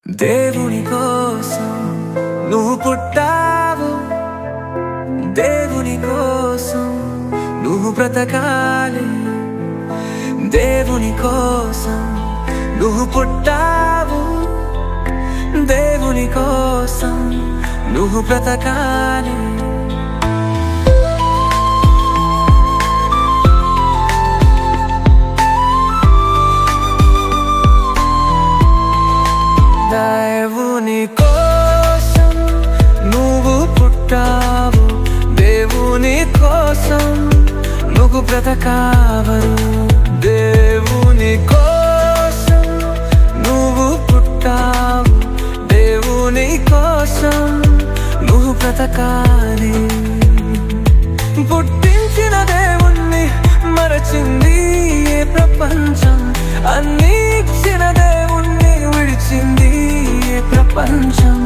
దేవుని కోసం నువ్వు పుట్టావు, దేవుని కోసం నువ్వు బ్రతకాలి. దేవుని కోసం నువ్వు పుట్టావు, దేవుని కోసం నువ్వు బ్రతకాలి. దేవుని కోసం నువ్వు పుట్టావు, దేవుని కోసం నువ్వు బ్రతకావరు. దేవుని కోసం నువ్వు పుట్టావు, దేవుని కోసం నువ్వు బ్రతకాలి. పుట్టించిన దేవుణ్ణి మరచింది ఏ ప్రపంచం, అన్నీ ఇచ్చిన దేవుణ్ణి విడిచింది ఏ ప్రపంచం.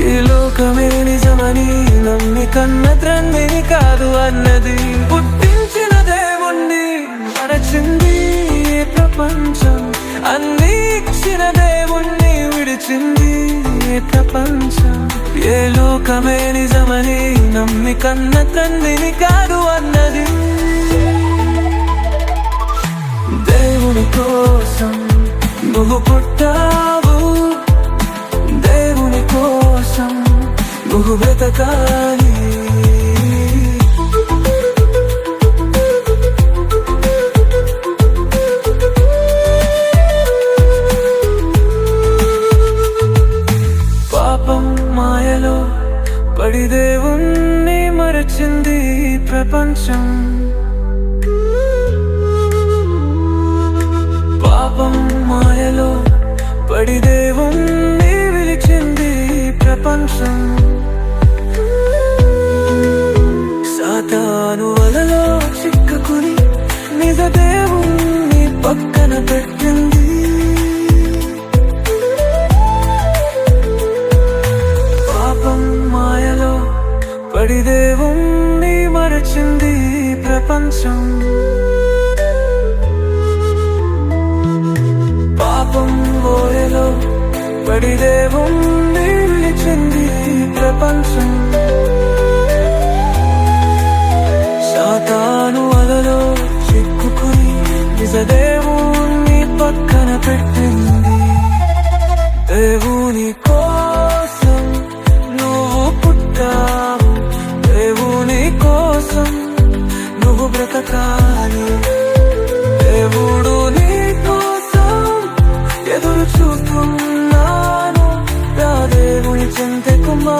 ఈ లోకమే నిజమని నమ్మి కన్న తండ్రిని కాదు అన్నది. పుట్టించిన దేవుణ్ణి మరచింది ఏ ప్రపంచం, అన్నీ ఇచ్చిన దేవుణ్ణి విడిచింది ఏ ప్రపంచం. ఏ లోకమే నిజమని నమ్మి కన్న తండ్రిని కాదు అన్నది. దేవుని కోసం నువ్వు పుట్టావు, దేవుని కోసం నువ్వు బ్రతకాలి. పాపం మాయలో పడి దేవుణ్ణి మరచింది ప్రపంచం. పాపం మాయలో పడి దేవుణ్ణి విలిచింది ప్రపంచం. సాతాను వలలో చిక్కుకుని నిజ దేవుణ్ణి పక్కన పెట్టింది. పాపం మాయలో పడి దేవుణ్ణి మరచింది ప్రపంచం. పాపం ఓయలో పడి దేవుణ్ణి విలిచింది ప్రపంచం. సాతాను వలలో చిక్కుకుని నిజ దేవుణ్ణి పక్కన పెట్టింది. దేవుని కోసం నువ్వు పుట్టావు, దేవుని కోసం నువ్వు బ్రతకాలి. దేవుడు నీ కోసం ఎదురు చూస్తున్నాను, రా దేవుని చెంతకు మా